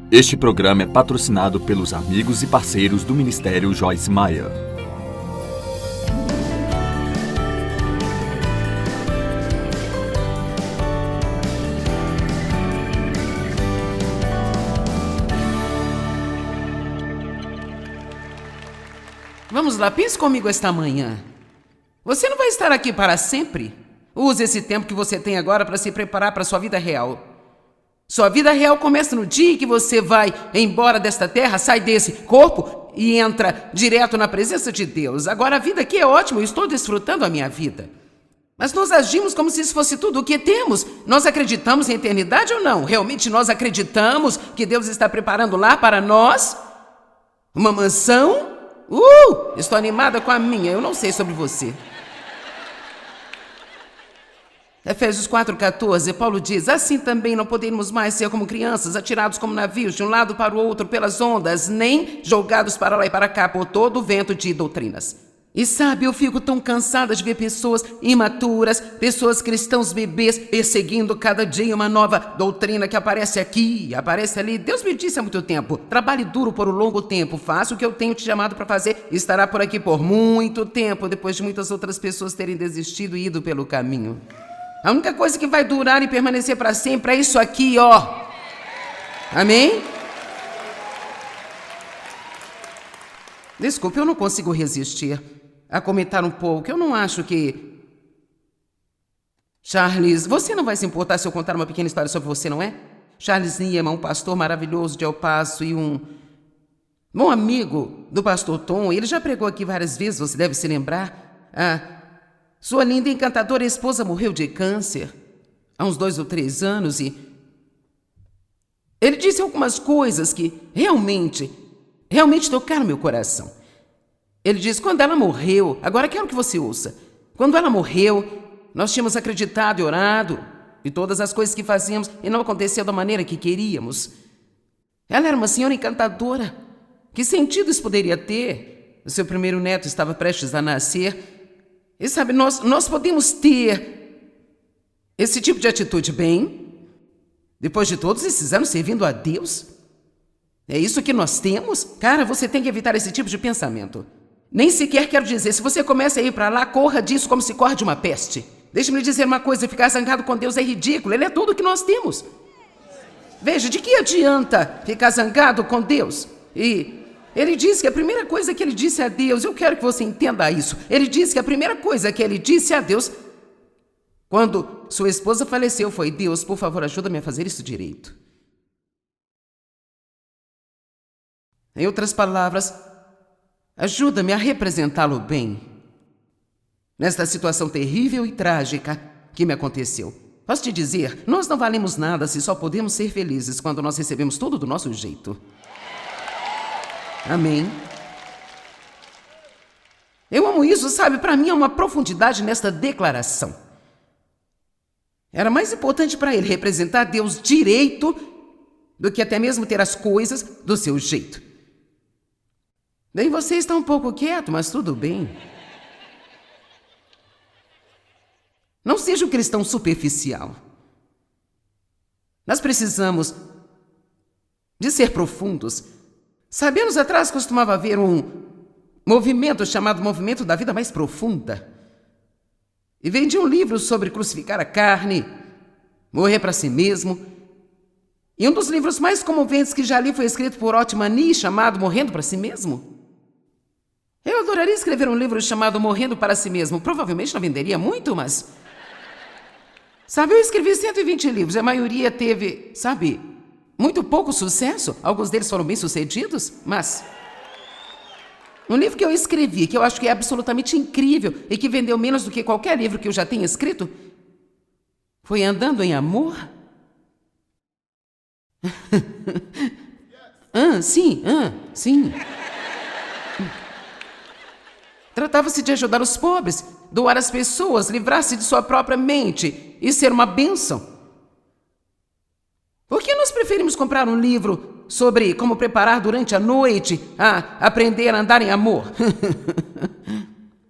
Este programa é patrocinado pelos amigos e parceiros do Ministério Joyce Meyer. Vamos lá, pense comigo esta manhã. Você não vai estar aqui para sempre. Use esse tempo que você tem agora para se preparar para a sua vida real. Sua vida real começa no dia que você vai embora desta terra, sai desse corpo e entra direto na presença de Deus. Agora a vida aqui é ótima, eu estou desfrutando a minha vida. Mas nós agimos como se isso fosse tudo o que temos. Nós acreditamos em eternidade ou não? Realmente nós acreditamos que Deus está preparando lá para nós uma mansão? Estou animada com a minha, eu não sei sobre você. Efésios 4,14, Paulo diz: assim também não podemos mais ser como crianças, atirados como navios de um lado para o outro pelas ondas, nem jogados para lá e para cá por todo o vento de doutrinas. E sabe, eu fico tão cansada de ver pessoas imaturas, pessoas cristãos bebês, perseguindo cada dia uma nova doutrina que aparece aqui, aparece ali. Deus me disse há muito tempo: trabalhe duro por um longo tempo, faça o que eu tenho te chamado para fazer, estará por aqui por muito tempo, depois de muitas outras pessoas terem desistido e ido pelo caminho. A única coisa que vai durar e permanecer para sempre é isso aqui, ó. Amém? Desculpe, eu não consigo resistir a comentar um pouco. Eu não acho que... Charles, você não vai se importar se eu contar uma pequena história sobre você, não é? Charles Niemann, um pastor maravilhoso de El Paso e um bom amigo do pastor Tom. Ele já pregou aqui várias vezes, você deve se lembrar. Sua linda e encantadora esposa morreu de câncer há uns 2 ou 3 anos e ele disse algumas coisas que realmente tocaram meu coração. Ele disse: quando ela morreu, agora quero que você ouça, quando ela morreu, nós tínhamos acreditado e orado e todas as coisas que fazíamos e não aconteceu da maneira que queríamos. Ela era uma senhora encantadora. Que sentido isso poderia ter? O seu primeiro neto estava prestes a nascer. E sabe, nós podemos ter esse tipo de atitude bem, depois de todos esses anos servindo a Deus. É isso que nós temos? Cara, você tem que evitar esse tipo de pensamento. Nem sequer quero dizer, se você começa a ir para lá, corra disso como se corre de uma peste. Deixe-me lhe dizer uma coisa, ficar zangado com Deus é ridículo, Ele é tudo que nós temos. Veja, de que adianta ficar zangado com Deus? Ele disse que a primeira coisa que ele disse a Deus, eu quero que você entenda isso, ele disse que a primeira coisa que ele disse a Deus, quando sua esposa faleceu, foi: Deus, por favor, ajuda-me a fazer isso direito. Em outras palavras, ajuda-me a representá-lo bem nesta situação terrível e trágica que me aconteceu. Posso te dizer, nós não valemos nada se só podemos ser felizes quando nós recebemos tudo do nosso jeito. Amém? Eu amo isso, sabe? Para mim há uma profundidade nesta declaração. Era mais importante para ele representar Deus direito do que até mesmo ter as coisas do seu jeito. Bem, você está um pouco quieto, mas tudo bem. Não seja um cristão superficial. Nós precisamos de ser profundos. Sabe, anos atrás costumava haver um movimento chamado Movimento da Vida Mais Profunda. E vendia um livro sobre crucificar a carne, morrer para si mesmo. E um dos livros mais comoventes que já li foi escrito por Otmani, chamado Morrendo para Si Mesmo. Eu adoraria escrever um livro chamado Morrendo para Si Mesmo. Provavelmente não venderia muito, mas... Sabe, eu escrevi 120 livros e a maioria teve, sabe, muito pouco sucesso. Alguns deles foram bem-sucedidos, mas... um livro que eu escrevi, que eu acho que é absolutamente incrível e que vendeu menos do que qualquer livro que eu já tenha escrito, foi Andando em Amor. Sim. Tratava-se de ajudar os pobres, doar às pessoas, livrar-se de sua própria mente e ser uma bênção. Por que nós preferimos comprar um livro sobre como preparar durante a noite a aprender a andar em amor?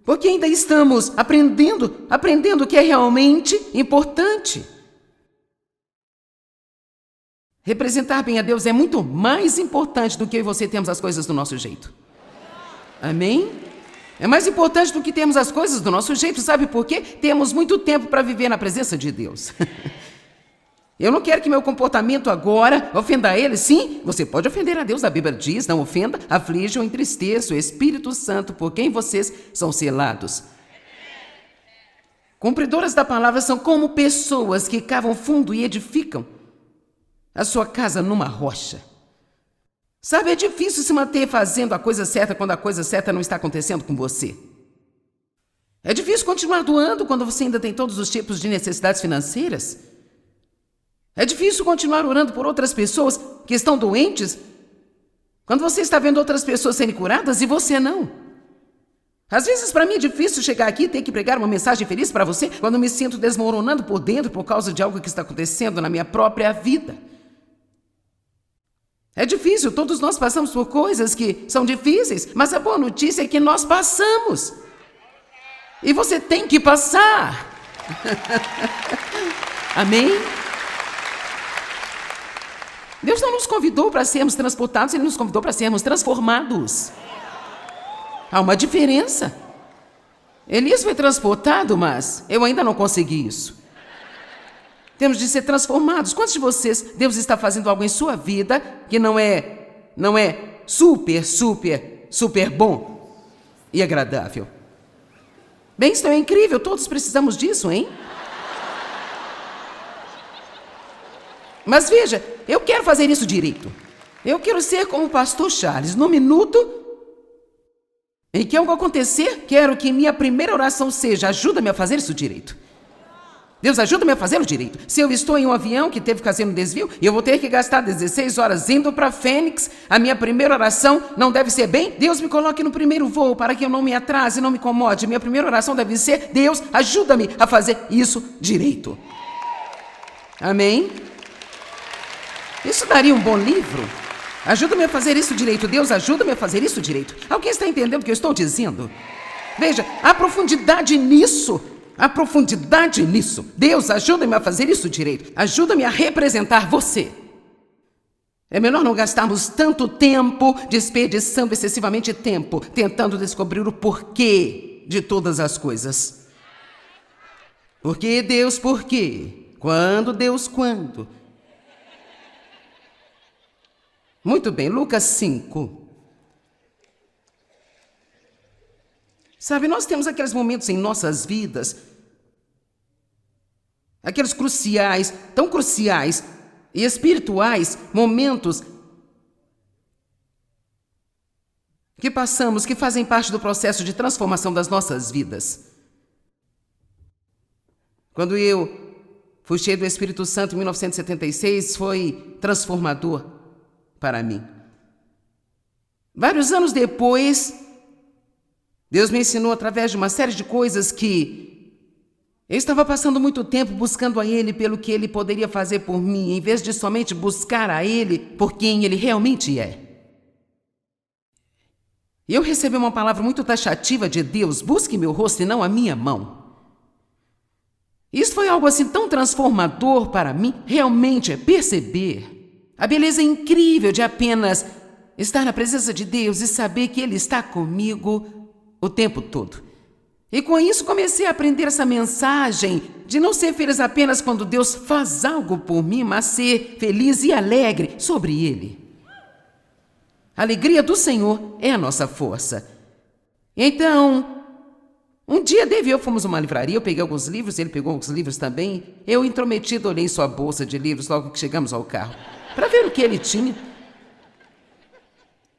Porque ainda estamos aprendendo o que é realmente importante. Representar bem a Deus é muito mais importante do que eu e você temos as coisas do nosso jeito. Amém? É mais importante do que termos as coisas do nosso jeito. Sabe por quê? Temos muito tempo para viver na presença de Deus. Eu não quero que meu comportamento agora ofenda a Ele. Sim, você pode ofender a Deus. A Bíblia diz, não ofenda, aflige ou entristeça o Espírito Santo, por quem vocês são selados. Cumpridoras da palavra são como pessoas que cavam fundo e edificam a sua casa numa rocha. Sabe, é difícil se manter fazendo a coisa certa quando a coisa certa não está acontecendo com você. É difícil continuar doando quando você ainda tem todos os tipos de necessidades financeiras. É difícil continuar orando por outras pessoas que estão doentes quando você está vendo outras pessoas serem curadas e você não. Às vezes, para mim, é difícil chegar aqui e ter que pregar uma mensagem feliz para você quando me sinto desmoronando por dentro por causa de algo que está acontecendo na minha própria vida. É difícil, todos nós passamos por coisas que são difíceis, mas a boa notícia é que nós passamos. E você tem que passar. Amém? Deus não nos convidou para sermos transportados, Ele nos convidou para sermos transformados. Há uma diferença. Elias foi transportado, mas eu ainda não consegui isso. Temos de ser transformados. Quantos de vocês, Deus está fazendo algo em sua vida que não é super bom e agradável? Bem, isso é incrível, todos precisamos disso, hein? Mas veja, eu quero fazer isso direito. Eu quero ser como o pastor Charles. No minuto em que algo acontecer, quero que minha primeira oração seja: ajuda-me a fazer isso direito. Deus, ajuda-me a fazê-lo direito. Se eu estou em um avião que teve que fazer um desvio e eu vou ter que gastar 16 horas indo para Fênix, a minha primeira oração não deve ser: bem, Deus, me coloque no primeiro voo para que eu não me atrase, não me incomode. Minha primeira oração deve ser: Deus, ajuda-me a fazer isso direito. Amém? Isso daria um bom livro. Ajuda-me a fazer isso direito. Deus, ajuda-me a fazer isso direito. Alguém está entendendo o que eu estou dizendo? Veja, há profundidade nisso. Há profundidade nisso. Deus, ajuda-me a fazer isso direito. Ajuda-me a representar você. É melhor não gastarmos tanto tempo desperdiçando excessivamente tempo tentando descobrir o porquê de todas as coisas. Por que Deus, por quê? Quando Deus, quando? Muito bem, Lucas 5. Sabe, nós temos aqueles momentos em nossas vidas, aqueles cruciais, tão cruciais e espirituais, momentos que passamos, que fazem parte do processo de transformação das nossas vidas. Quando eu fui cheio do Espírito Santo em 1976, foi transformador para mim. Vários anos depois, Deus me ensinou através de uma série de coisas que eu estava passando muito tempo buscando a Ele pelo que Ele poderia fazer por mim, em vez de somente buscar a Ele por quem Ele realmente é. E eu recebi uma palavra muito taxativa de Deus: busque meu rosto e não a minha mão. Isso foi algo assim tão transformador para mim, realmente é perceber a beleza incrível de apenas estar na presença de Deus e saber que Ele está comigo o tempo todo. E com isso comecei a aprender essa mensagem de não ser feliz apenas quando Deus faz algo por mim, mas ser feliz e alegre sobre Ele. A alegria do Senhor é a nossa força. Então, um dia Dave e eu fomos a uma livraria, eu peguei alguns livros, ele pegou alguns livros também. Eu, intrometido, olhei em sua bolsa de livros logo que chegamos ao carro, para ver o que ele tinha.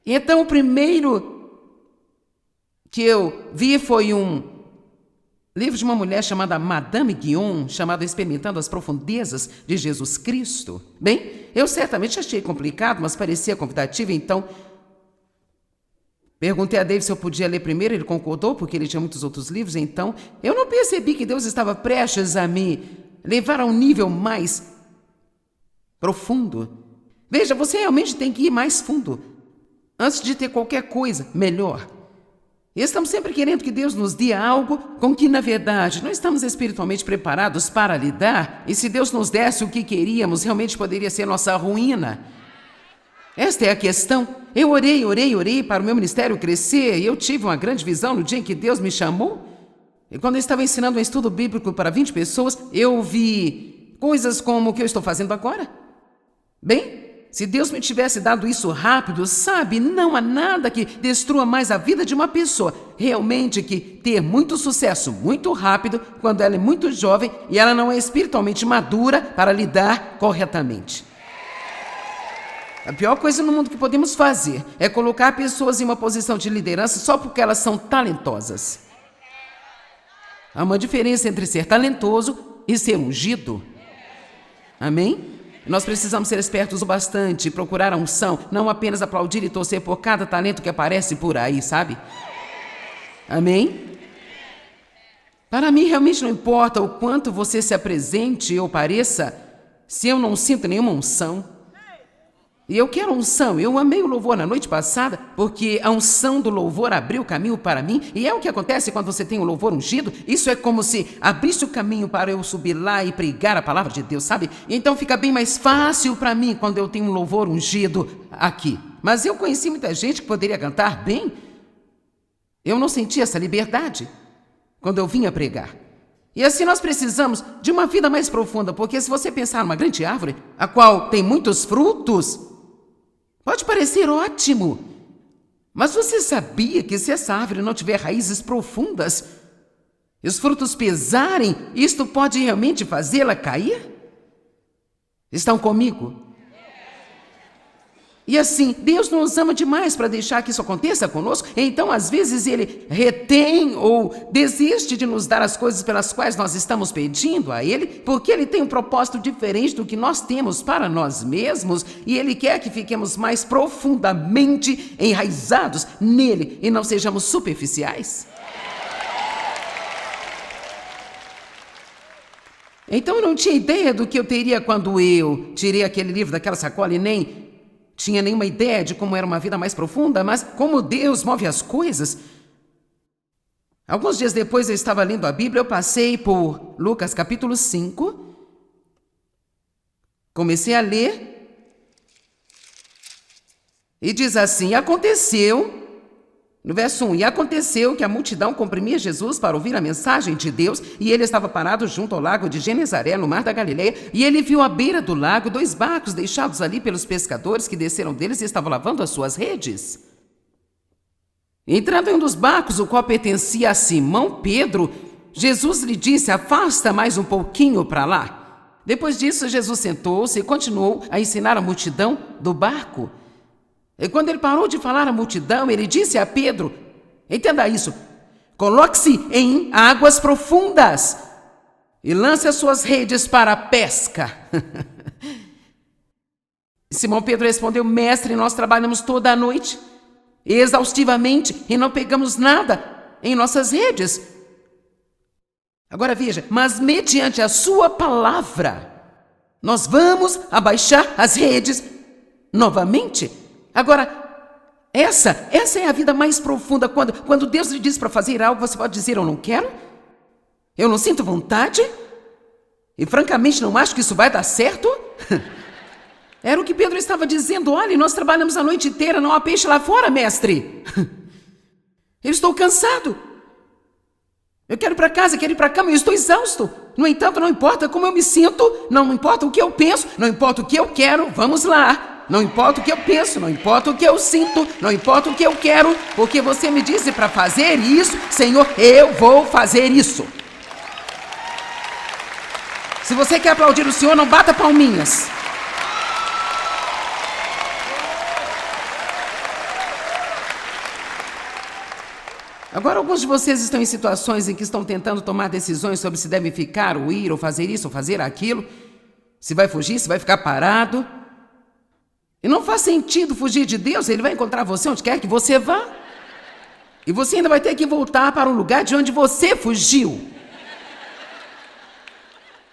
E então o primeiro que eu vi foi um livro de uma mulher chamada Madame Guion, chamado Experimentando as Profundezas de Jesus Cristo. Bem, eu certamente achei complicado, mas parecia convidativo, então perguntei a Dave se eu podia ler primeiro, ele concordou, porque ele tinha muitos outros livros. Então eu não percebi que Deus estava prestes a me levar a um nível mais profundo. Veja, você realmente tem que ir mais fundo antes de ter qualquer coisa melhor. E estamos sempre querendo que Deus nos dê algo com que, na verdade, não estamos espiritualmente preparados para lidar. E se Deus nos desse o que queríamos, realmente poderia ser nossa ruína. Esta é a questão. Eu orei para o meu ministério crescer e eu tive uma grande visão no dia em que Deus me chamou. E quando eu estava ensinando um estudo bíblico para 20 pessoas, eu vi coisas como o que eu estou fazendo agora. Bem, se Deus me tivesse dado isso rápido, sabe, não há nada que destrua mais a vida de uma pessoa. Realmente que ter muito sucesso muito rápido quando ela é muito jovem e ela não é espiritualmente madura para lidar corretamente. A pior coisa no mundo que podemos fazer é colocar pessoas em uma posição de liderança só porque elas são talentosas. Há uma diferença entre ser talentoso e ser ungido. Amém? Nós precisamos ser espertos o bastante, procurar a unção, não apenas aplaudir e torcer por cada talento que aparece por aí, sabe? Amém? Para mim, realmente não importa o quanto você se apresente ou pareça, se eu não sinto nenhuma unção. E eu quero unção. Eu amei o louvor na noite passada, porque a unção do louvor abriu o caminho para mim, e é o que acontece quando você tem o louvor ungido. Isso é como se abrisse o caminho para eu subir lá e pregar a palavra de Deus, sabe? Então fica bem mais fácil para mim quando eu tenho um louvor ungido aqui. Mas eu conheci muita gente que poderia cantar bem. Eu não senti essa liberdade quando eu vinha pregar. E assim nós precisamos de uma vida mais profunda, porque se você pensar numa grande árvore, a qual tem muitos frutos, pode parecer ótimo, mas você sabia que se essa árvore não tiver raízes profundas e os frutos pesarem, isto pode realmente fazê-la cair? Estão comigo? E assim, Deus nos ama demais para deixar que isso aconteça conosco, então às vezes Ele retém ou desiste de nos dar as coisas pelas quais nós estamos pedindo a Ele, porque Ele tem um propósito diferente do que nós temos para nós mesmos, e Ele quer que fiquemos mais profundamente enraizados nele e não sejamos superficiais. Então eu não tinha ideia do que eu teria quando eu tirei aquele livro daquela sacola e nem tinha nenhuma ideia de como era uma vida mais profunda, mas como Deus move as coisas. Alguns dias depois eu estava lendo a Bíblia, eu passei por Lucas capítulo 5, comecei a ler, e diz assim: aconteceu, no verso 1, e aconteceu que a multidão comprimia Jesus para ouvir a mensagem de Deus, e ele estava parado junto ao lago de Genezaré, no mar da Galileia, e ele viu à beira do lago 2 barcos deixados ali pelos pescadores que desceram deles e estavam lavando as suas redes. Entrando em um dos barcos, o qual pertencia a Simão Pedro, Jesus lhe disse: afasta mais um pouquinho para lá. Depois disso, Jesus sentou-se e continuou a ensinar a multidão do barco. E quando ele parou de falar à multidão, ele disse a Pedro: entenda isso, coloque-se em águas profundas e lance as suas redes para a pesca. Simão Pedro respondeu: mestre, nós trabalhamos toda a noite, exaustivamente, e não pegamos nada em nossas redes. Agora veja, mas mediante a sua palavra, nós vamos abaixar as redes novamente. Agora, essa é a vida mais profunda. Quando Deus lhe diz para fazer algo, você pode dizer: eu não quero, eu não sinto vontade, e francamente não acho que isso vai dar certo. Era o que Pedro estava dizendo: olha, nós trabalhamos a noite inteira, não há peixe lá fora, mestre. Eu estou cansado, eu quero ir para casa, quero ir para a cama, eu estou exausto. No entanto, não importa como eu me sinto, não importa o que eu penso, não importa o que eu quero, vamos lá. Não importa o que eu penso, não importa o que eu sinto, não importa o que eu quero, porque você me disse para fazer isso, Senhor, eu vou fazer isso. Se você quer aplaudir o Senhor, não bata palminhas. Agora, alguns de vocês estão em situações em que estão tentando tomar decisões sobre se devem ficar, ou ir, ou fazer isso, ou fazer aquilo, se vai fugir, se vai ficar parado. E não faz sentido fugir de Deus, Ele vai encontrar você onde quer que você vá. E você ainda vai ter que voltar para o lugar de onde você fugiu.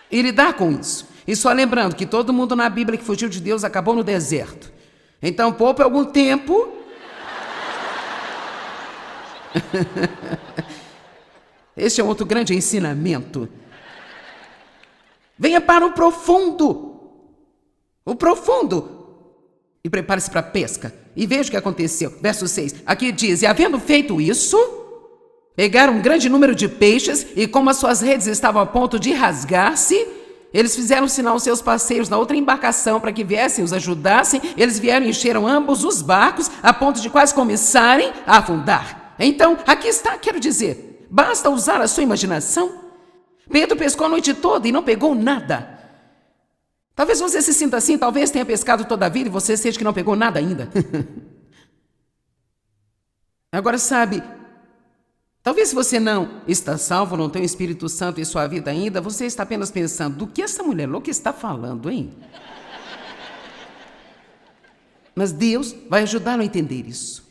E lidar com isso. E só lembrando que todo mundo na Bíblia que fugiu de Deus acabou no deserto. Então poupe algum tempo Este é um outro grande ensinamento. Venha para o profundo. O profundo. E prepare-se para a pesca. E veja o que aconteceu. Verso 6. Aqui diz: e havendo feito isso, pegaram um grande número de peixes, e como as suas redes estavam a ponto de rasgar-se, eles fizeram sinal aos seus parceiros na outra embarcação para que viessem os ajudassem. Eles vieram e encheram ambos os barcos, a ponto de quase começarem a afundar. Então, aqui está, quero dizer, basta usar a sua imaginação. Pedro pescou a noite toda e não pegou nada. Talvez você se sinta assim, talvez tenha pescado toda a vida e você seja que não pegou nada ainda. Agora, sabe, talvez se você não está salvo, não tem o Espírito Santo em sua vida ainda, você está apenas pensando: do que essa mulher louca está falando, hein? Mas Deus vai ajudá-lo a entender isso.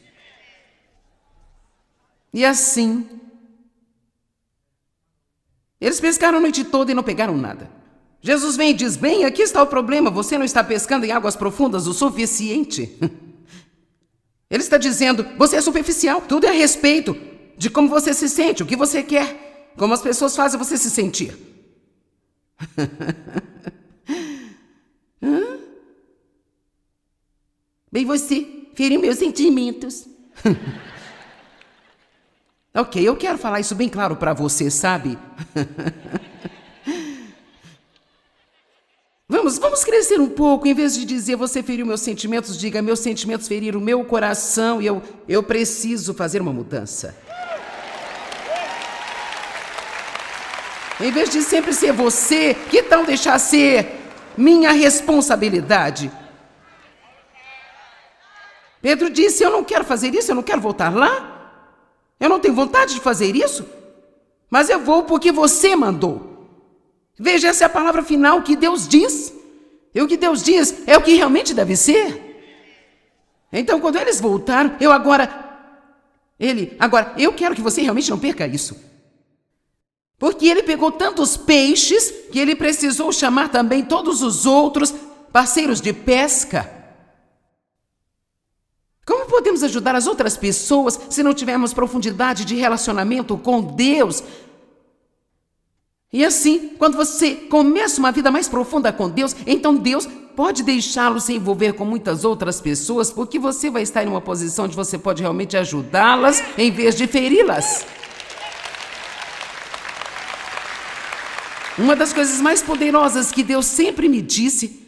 E assim, eles pescaram a noite toda e não pegaram nada. Jesus vem e diz: bem, aqui está o problema, você não está pescando em águas profundas o suficiente. Ele está dizendo: você é superficial, tudo é a respeito de como você se sente, o que você quer, como as pessoas fazem você se sentir. Bem, você feriu meus sentimentos. Ok, eu quero falar isso bem claro para você, sabe? Vamos crescer um pouco. Em vez de dizer você feriu meus sentimentos, diga: meus sentimentos feriram meu coração e eu preciso fazer uma mudança. Em vez de sempre ser você, que tal deixar ser minha responsabilidade? Pedro disse: eu não quero fazer isso, eu não quero voltar lá. Eu não tenho vontade de fazer isso, mas eu vou porque você mandou. Veja, essa é a palavra final que Deus diz. E o que Deus diz é o que realmente deve ser. Então, quando eles voltaram, eu quero que você realmente não perca isso. Porque ele pegou tantos peixes que ele precisou chamar também todos os outros parceiros de pesca. Como podemos ajudar as outras pessoas se não tivermos profundidade de relacionamento com Deus? E assim, quando você começa uma vida mais profunda com Deus, então Deus pode deixá-lo se envolver com muitas outras pessoas, porque você vai estar em uma posição onde você pode realmente ajudá-las em vez de feri-las. Uma das coisas mais poderosas que Deus sempre me disse,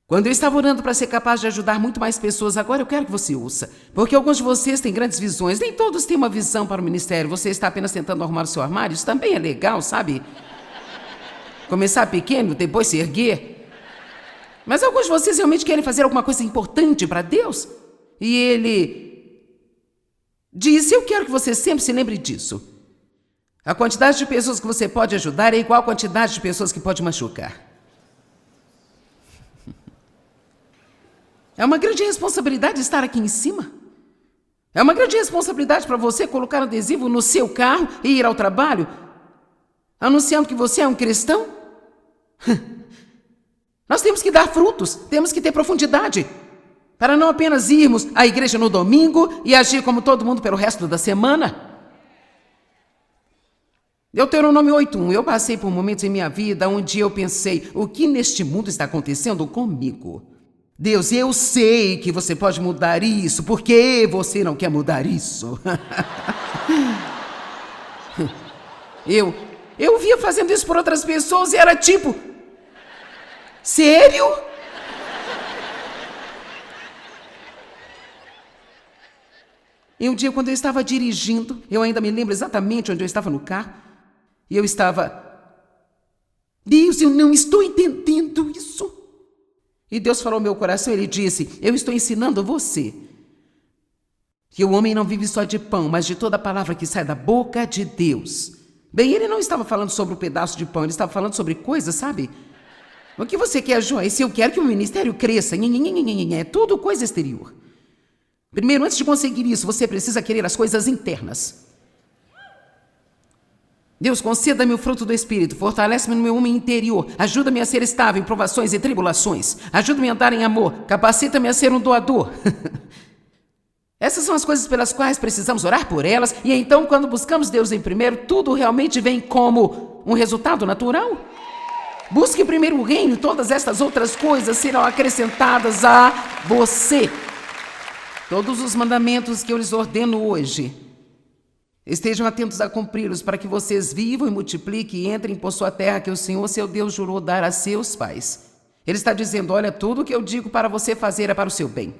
quando eu estava orando para ser capaz de ajudar muito mais pessoas, agora eu quero que você ouça, porque alguns de vocês têm grandes visões, nem todos têm uma visão para o ministério, você está apenas tentando arrumar o seu armário, isso também é legal, sabe? Começar pequeno, depois se erguer. Mas alguns de vocês realmente querem fazer alguma coisa importante para Deus. E ele disse: eu quero que você sempre se lembre disso. A quantidade de pessoas que você pode ajudar é igual à quantidade de pessoas que pode machucar. É uma grande responsabilidade estar aqui em cima. É uma grande responsabilidade para você colocar um adesivo no seu carro e ir ao trabalho, anunciando que você é um cristão. Nós temos que dar frutos, temos que ter profundidade, para não apenas irmos à igreja no domingo e agir como todo mundo pelo resto da semana. Deuteronômio 8:1. Eu passei por momentos em minha vida onde eu pensei: o que neste mundo está acontecendo comigo? Deus, eu sei que você pode mudar isso, por que você não quer mudar isso? Eu via fazendo isso por outras pessoas e era tipo: sério? E um dia, quando eu estava dirigindo, eu ainda me lembro exatamente onde eu estava no carro, e eu estava: Deus, eu não estou entendendo isso. E Deus falou ao meu coração, ele disse: eu estou ensinando você que o homem não vive só de pão, mas de toda a palavra que sai da boca de Deus. Bem, ele não estava falando sobre um pedaço de pão, ele estava falando sobre coisas, sabe? O que você quer, Joyce? Eu quero que o ministério cresça. É tudo coisa exterior. Primeiro, antes de conseguir isso, você precisa querer as coisas internas. Deus, conceda-me o fruto do Espírito, fortalece-me no meu homem interior, ajuda-me a ser estável em provações e tribulações, ajuda-me a andar em amor, capacita-me a ser um doador. Essas são as coisas pelas quais precisamos orar por elas, e então, quando buscamos Deus em primeiro, tudo realmente vem como um resultado natural. Busque primeiro o reino e todas estas outras coisas serão acrescentadas a você. Todos os mandamentos que eu lhes ordeno hoje, estejam atentos a cumpri-los para que vocês vivam e multipliquem e entrem por sua terra que o Senhor, seu Deus, jurou dar a seus pais. Ele está dizendo, olha, tudo o que eu digo para você fazer é para o seu bem.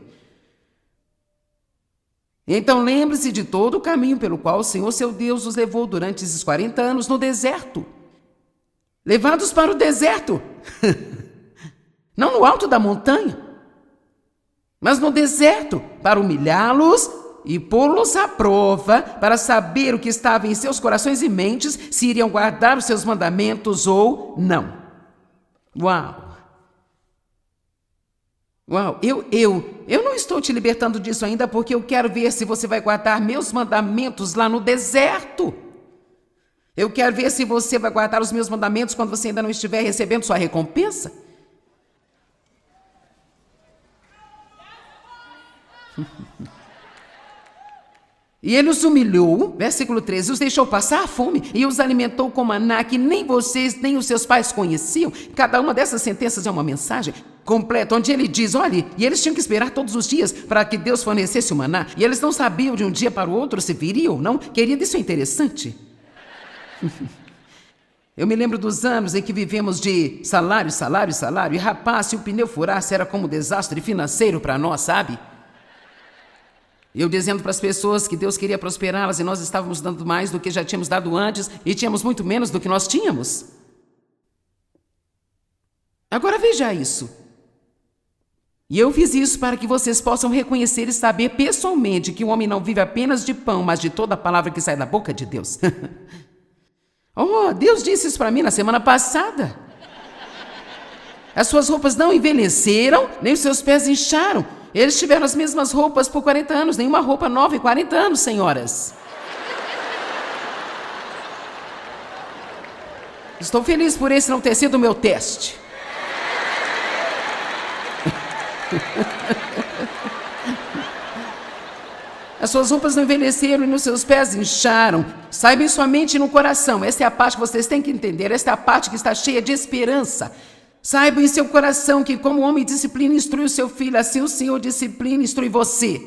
Então lembre-se de todo o caminho pelo qual o Senhor, seu Deus, os levou durante esses 40 anos no deserto. Levados para o deserto. Não no alto da montanha, mas no deserto, para humilhá-los e pô-los à prova, para saber o que estava em seus corações e mentes, se iriam guardar os seus mandamentos ou não. Uau! Uau, eu não estou te libertando disso ainda porque eu quero ver se você vai guardar meus mandamentos lá no deserto. Eu quero ver se você vai guardar os meus mandamentos quando você ainda não estiver recebendo sua recompensa. E ele os humilhou, versículo 13, os deixou passar a fome e os alimentou com maná que nem vocês nem os seus pais conheciam. Cada uma dessas sentenças é uma mensagem completa, onde ele diz, olha, e eles tinham que esperar todos os dias para que Deus fornecesse o maná, e eles não sabiam de um dia para o outro se viria ou não. Querido, isso é interessante. Eu me lembro dos anos em que vivemos de salário, e rapaz, se o pneu furasse era como um desastre financeiro para nós, sabe? Eu dizendo para as pessoas que Deus queria prosperá-las e nós estávamos dando mais do que já tínhamos dado antes e tínhamos muito menos do que nós tínhamos. Agora veja isso. E eu fiz isso para que vocês possam reconhecer e saber pessoalmente que o homem não vive apenas de pão, mas de toda a palavra que sai da boca de Deus. Oh, Deus disse isso para mim na semana passada. As suas roupas não envelheceram, nem os seus pés incharam. Eles tiveram as mesmas roupas por 40 anos, nenhuma roupa nova em 40 anos, senhoras. Estou feliz por esse não ter sido o meu teste. As suas roupas não envelheceram e nos seus pés incharam. Saiba em sua mente e no coração. Esta é a parte que vocês têm que entender. Esta é a parte que está cheia de esperança. Saiba em seu coração que como o homem disciplina e instrui o seu filho, assim o Senhor disciplina e instrui você.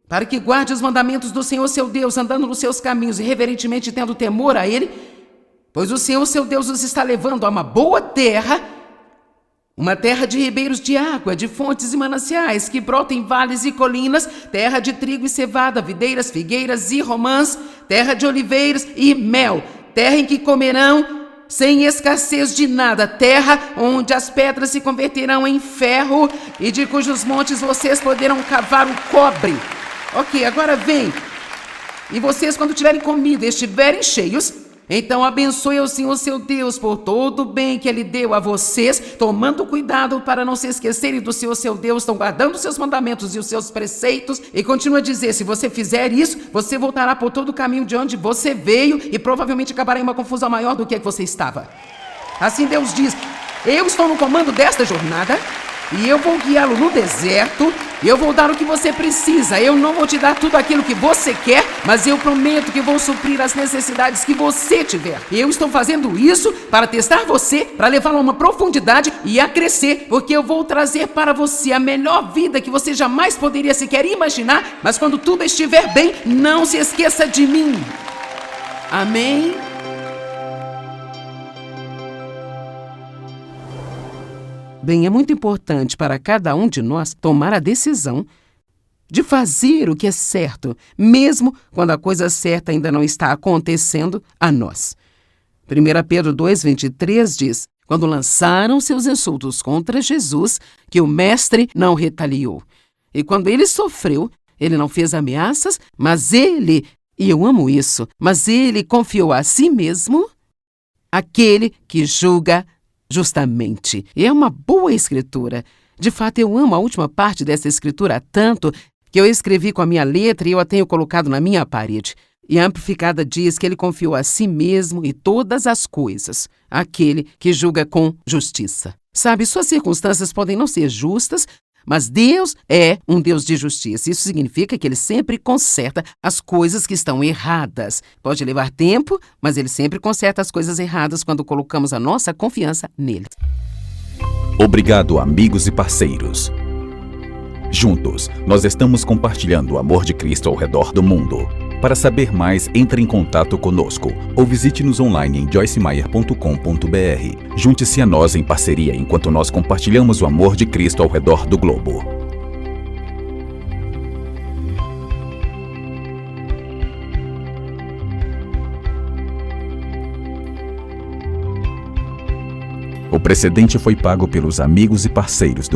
Para que guarde os mandamentos do Senhor seu Deus, andando nos seus caminhos e reverentemente tendo temor a Ele, pois o Senhor seu Deus os está levando a uma boa terra, uma terra de ribeiros de água, de fontes e mananciais, que brotam em vales e colinas, terra de trigo e cevada, videiras, figueiras e romãs, terra de oliveiras e mel, terra em que comerão sem escassez de nada, terra onde as pedras se converterão em ferro e de cujos montes vocês poderão cavar o cobre. Ok, agora vem. E vocês, quando tiverem comido e estiverem cheios, então abençoe o Senhor seu Deus por todo o bem que Ele deu a vocês, tomando cuidado para não se esquecerem do Senhor seu Deus, estão guardando os seus mandamentos e os seus preceitos. E continua a dizer, se você fizer isso, você voltará por todo o caminho de onde você veio e provavelmente acabará em uma confusão maior do que você estava. Assim Deus diz, eu estou no comando desta jornada e eu vou guiá-lo no deserto, e eu vou dar o que você precisa. Eu não vou te dar tudo aquilo que você quer, mas eu prometo que vou suprir as necessidades que você tiver. Eu estou fazendo isso para testar você, para levá-lo a uma profundidade e a crescer, porque eu vou trazer para você a melhor vida que você jamais poderia sequer imaginar, mas quando tudo estiver bem, não se esqueça de mim. Amém? Bem, é muito importante para cada um de nós tomar a decisão de fazer o que é certo, mesmo quando a coisa certa ainda não está acontecendo a nós. 1 Pedro 2,23 diz, quando lançaram seus insultos contra Jesus, que o mestre não retaliou. E quando ele sofreu, ele não fez ameaças, mas ele, e eu amo isso, mas ele confiou a si mesmo aquele que julga justamente. E é uma boa escritura. De fato, eu amo a última parte dessa escritura tanto que eu escrevi com a minha letra e eu a tenho colocado na minha parede. E a Amplificada diz que ele confiou a si mesmo e todas as coisas, aquele que julga com justiça. Sabe, suas circunstâncias podem não ser justas, Mas Deus é um Deus de justiça. Isso significa que Ele sempre conserta as coisas que estão erradas. Pode levar tempo, mas Ele sempre conserta as coisas erradas quando colocamos a nossa confiança nele. Obrigado, amigos e parceiros. Juntos, nós estamos compartilhando o amor de Cristo ao redor do mundo. Para saber mais, entre em contato conosco ou visite-nos online em joycemeyer.com.br. Junte-se a nós em parceria enquanto nós compartilhamos o amor de Cristo ao redor do globo. O precedente foi pago pelos amigos e parceiros do